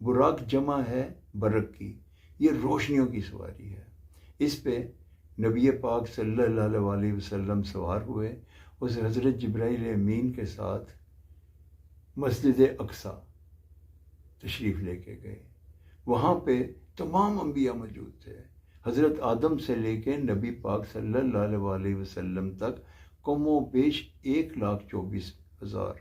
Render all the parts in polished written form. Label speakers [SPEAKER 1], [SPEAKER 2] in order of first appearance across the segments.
[SPEAKER 1] براق جمع ہے برق کی، یہ روشنیوں کی سواری ہے۔ اس پہ نبی پاک صلی اللہ علیہ وسلم سوار ہوئے، اس حضرت جبرائیل امین کے ساتھ مسجد اقصی تشریف لے کے گئے۔ وہاں پہ تمام انبیاء موجود تھے، حضرت آدم سے لے کے نبی پاک صلی اللہ علیہ وسلم تک کم و بیش 1,24,000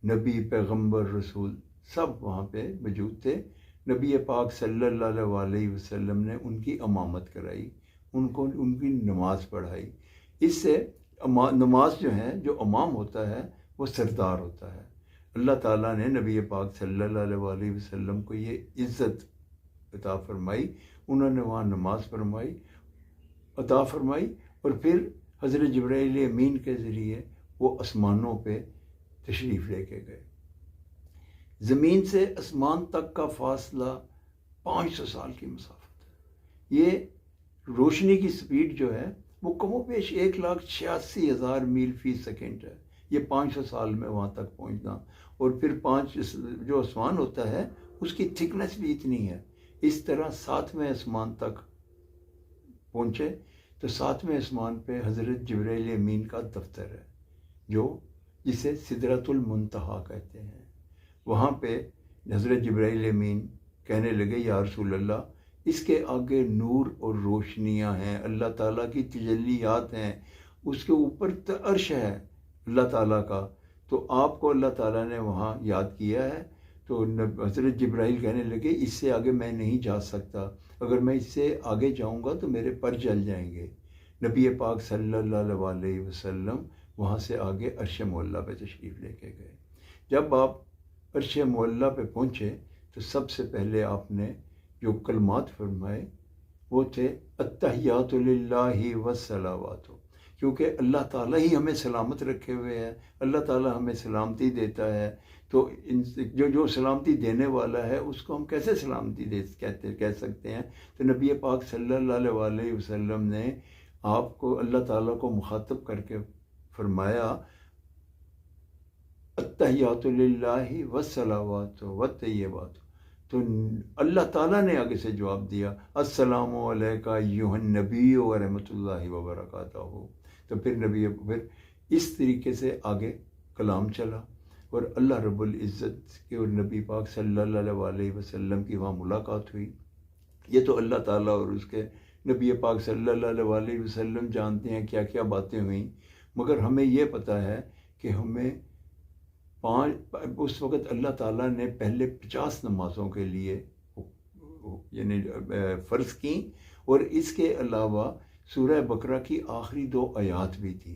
[SPEAKER 1] نبی، پیغمبر، رسول سب وہاں پہ موجود تھے۔ نبی پاک صلی اللہ علیہ وسلم نے ان کی امامت کرائی، ان کی نماز پڑھائی۔ اس سے نماز جو ہے، جو امام ہوتا ہے وہ سردار ہوتا ہے۔ اللہ تعالیٰ نے نبی پاک صلی اللہ علیہ وسلم کو یہ عزت عطا فرمائی، انہوں نے وہاں نماز عطا فرمائی، اور پھر حضرت جبرائیل امین کے ذریعے وہ آسمانوں پہ تشریف لے کے گئے۔ زمین سے آسمان تک کا فاصلہ 500 سال کی مسافت ہے۔ یہ روشنی کی سپیڈ جو ہے وہ کم و بیش 1,86,000 میل فی سیکنڈ ہے۔ یہ 500 سال میں وہاں تک پہنچنا، اور پھر جو آسمان ہوتا ہے اس کی تھکنس بھی اتنی ہے۔ اس طرح 7ویں آسمان تک پہنچے تو 7ویں آسمان پہ حضرت جبرائیل امین کا دفتر ہے، جسے سدرۃ المنتہا کہتے ہیں۔ وہاں پہ حضرت جبرائیل امین کہنے لگے، یا رسول اللہ، اس کے آگے نور اور روشنیاں ہیں، اللہ تعالیٰ کی تجلیات ہیں، اس کے اوپر عرش ہے اللہ تعالیٰ کا، تو آپ کو اللہ تعالیٰ نے وہاں یاد کیا ہے۔ تو حضرت جبرائیل کہنے لگے، اس سے آگے میں نہیں جا سکتا، اگر میں اس سے آگے جاؤں گا تو میرے پر جل جائیں گے۔ نبی پاک صلی اللہ علیہ وسلم وہاں سے آگے عرش معلیٰ پہ تشریف لے کے گئے۔ جب آپ عرش معلیٰ پہ پہنچے تو سب سے پہلے آپ نے جو کلمات فرمائے وہ تھے التحیات للہ والصلوات، کیونکہ اللہ تعالیٰ ہی ہمیں سلامت رکھے ہوئے ہے، اللہ تعالیٰ ہمیں سلامتی دیتا ہے، تو جو سلامتی دینے والا ہے اس کو ہم کیسے سلامتی کہہ سکتے ہیں؟ تو نبی پاک صلی اللہ علیہ وسلم نے آپ کو اللہ تعالیٰ کو مخاطب کر کے فرمایا التحیات للہ والصلوات والطیبات، تو اللہ تعالیٰ نے آگے سے جواب دیا السلام علیکہ ایھا النبی ورحمۃ اللہ وبرکاتہ۔ تو پھر اس طریقے سے آگے کلام چلا، اور اللہ رب العزت کے اور نبی پاک صلی اللہ علیہ وسلم کی وہاں ملاقات ہوئی۔ یہ تو اللہ تعالیٰ اور اس کے نبی پاک صلی اللہ علیہ وسلم جانتے ہیں کیا کیا باتیں ہوئیں، مگر ہمیں یہ پتہ ہے کہ ہمیں اس وقت اللہ تعالیٰ نے پہلے 50 نمازوں کے لیے یعنی فرض کی، اور اس کے علاوہ سورہ بقرہ کی آخری 2 آیات بھی تھی۔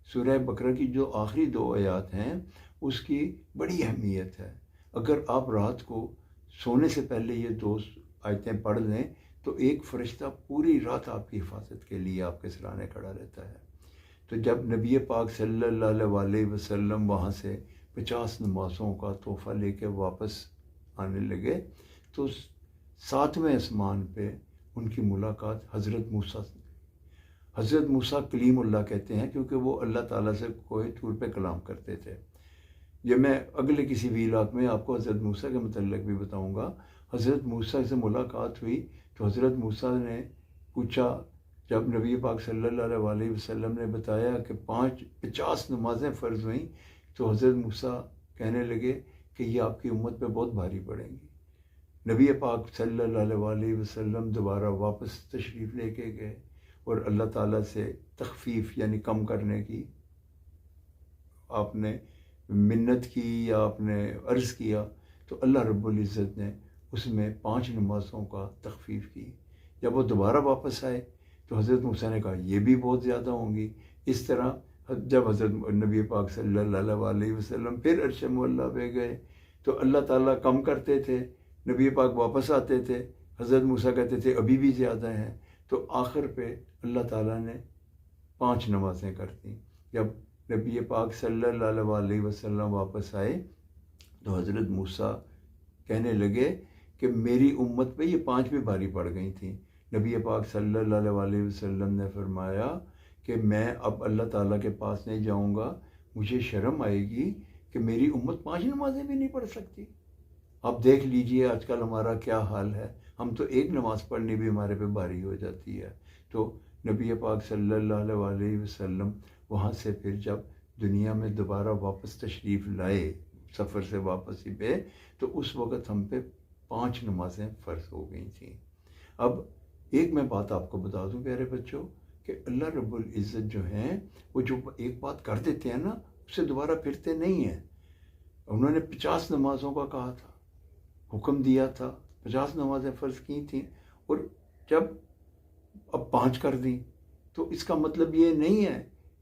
[SPEAKER 1] سورہ بقرہ کی جو آخری 2 آیات ہیں اس کی بڑی اہمیت ہے۔ اگر آپ رات کو سونے سے پہلے یہ 2 آیتیں پڑھ لیں تو ایک فرشتہ پوری رات آپ کی حفاظت کے لیے آپ کے سرانے کھڑا رہتا ہے۔ تو جب نبی پاک صلی اللہ علیہ وسلم وہاں سے 50 نمازوں کا تحفہ لے کے واپس آنے لگے تو 7ویں آسمان پہ ان کی ملاقات حضرت موسیٰ کلیم اللہ کہتے ہیں، کیونکہ وہ اللہ تعالیٰ سے کوہ طور پہ کلام کرتے تھے۔ یہ میں اگلے کسی ویلاگ میں آپ کو حضرت موسیٰ کے متعلق بھی بتاؤں گا۔ حضرت موسیٰ سے ملاقات ہوئی تو حضرت موسیٰ نے پوچھا، جب نبی پاک صلی اللہ علیہ وسلم نے بتایا کہ 50 نمازیں فرض ہوئیں، تو حضرت موسیٰ کہنے لگے کہ یہ آپ کی امت پہ بہت بھاری پڑیں گی۔ نبی پاک صلی اللہ علیہ وسلم دوبارہ واپس تشریف لے کے گئے اور اللہ تعالیٰ سے تخفیف یعنی کم کرنے کی آپ نے منت کی یا آپ نے عرض کیا، تو اللہ رب العزت نے اس میں 5 نمازوں کا تخفیف کی۔ جب وہ دوبارہ واپس آئے تو حضرت موسیٰ نے کہا یہ بھی بہت زیادہ ہوں گی۔ اس طرح جب حضرت نبی پاک صلی اللہ علیہ وسلم پھر عرش معلیٰ پہ گئے تو اللہ تعالیٰ کم کرتے تھے، نبی پاک واپس آتے تھے، حضرت موسیٰ کہتے تھے ابھی بھی زیادہ ہیں، تو آخر پہ اللہ تعالیٰ نے 5 نمازیں کر دیں۔ جب نبی پاک صلی اللہ علیہ وسلم واپس آئے تو حضرت موسیٰ کہنے لگے کہ میری امت پہ یہ 5 بھی بھاری پڑ گئی تھیں۔ نبی پاک صلی اللہ علیہ وسلم نے فرمایا کہ میں اب اللہ تعالیٰ کے پاس نہیں جاؤں گا، مجھے شرم آئے گی کہ میری امت 5 نمازیں بھی نہیں پڑھ سکتی۔ آپ دیکھ لیجئے آج کل ہمارا کیا حال ہے، ہم تو ایک نماز پڑھنی بھی ہمارے پہ بھاری ہو جاتی ہے۔ تو نبی پاک صلی اللہ علیہ وسلم وہاں سے پھر جب دنیا میں دوبارہ واپس تشریف لائے سفر سے واپسی پہ، تو اس وقت ہم پہ 5 نمازیں فرض ہو گئی تھیں۔ اب ایک میں بات آپ کو بتا دوں پیارے بچوں کہ اللہ رب العزت جو ہیں وہ جو ایک بات کر دیتے ہیں نا، اسے دوبارہ پھرتے نہیں ہیں۔ انہوں نے 50 نمازوں کا کہا تھا، حکم دیا تھا، 50 نمازیں فرض کی تھیں، اور جب اب 5 کر دیں تو اس کا مطلب یہ نہیں ہے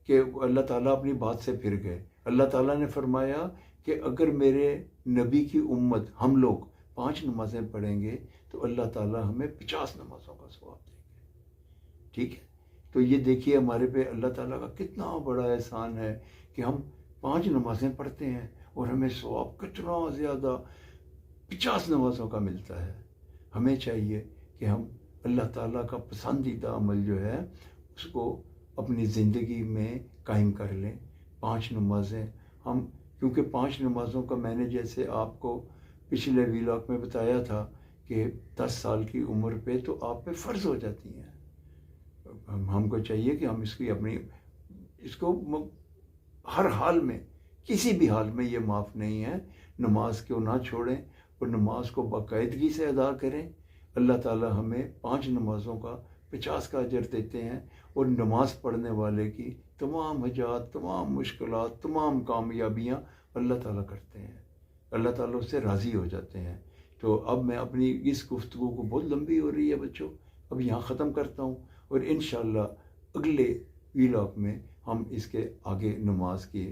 [SPEAKER 1] کہ اللہ تعالیٰ اپنی بات سے پھر گئے۔ اللہ تعالیٰ نے فرمایا کہ اگر میرے نبی کی امت ہم لوگ 5 نمازیں پڑھیں گے تو اللہ تعالیٰ ہمیں 50 نمازوں کا ثواب دیں گے۔ ٹھیک ہے، تو یہ دیکھیے ہمارے پہ اللہ تعالیٰ کا کتنا بڑا احسان ہے کہ ہم 5 نمازیں پڑھتے ہیں اور ہمیں ثواب کتنا زیادہ 50 نمازوں کا ملتا ہے۔ ہمیں چاہیے کہ ہم اللہ تعالیٰ کا پسندیدہ عمل جو ہے اس کو اپنی زندگی میں قائم کر لیں۔ 5 نمازیں ہم، کیونکہ 5 نمازوں کا میں نے جیسے آپ کو پچھلے ویلاگ میں بتایا تھا کہ 10 سال کی عمر پہ تو آپ پہ فرض ہو جاتی ہیں۔ ہم کو چاہیے کہ ہم اس کو ہر حال میں، کسی بھی حال میں یہ معاف نہیں ہے، نماز کو نہ چھوڑیں اور نماز کو باقاعدگی سے ادا کریں۔ اللہ تعالیٰ ہمیں 5 نمازوں کا 50 کا اجر دیتے ہیں، اور نماز پڑھنے والے کی تمام حاجات، تمام مشکلات، تمام کامیابیاں اللہ تعالیٰ کرتے ہیں، اللہ تعالیٰ اس سے راضی ہو جاتے ہیں۔ تو اب میں اپنی اس گفتگو کو، بہت لمبی ہو رہی ہے بچوں، اب یہاں ختم کرتا ہوں، اور انشاءاللہ اگلے ویلاگ میں ہم اس کے آگے نماز کی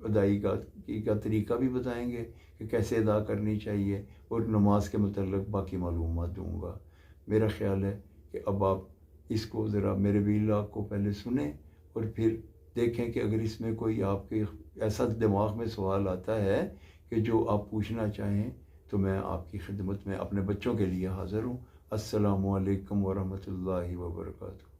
[SPEAKER 1] ادائیگی کا طریقہ بھی بتائیں گے کہ کیسے ادا کرنی چاہیے، اور نماز کے متعلق باقی معلومات دوں گا۔ میرا خیال ہے کہ اب آپ اس کو ذرا میرے ویلاگ کو پہلے سنیں، اور پھر دیکھیں کہ اگر اس میں کوئی آپ کے ایسا دماغ میں سوال آتا ہے کہ جو آپ پوچھنا چاہیں تو میں آپ کی خدمت میں اپنے بچوں کے لیے حاضر ہوں۔ السلام علیکم ورحمۃ اللہ وبرکاتہ۔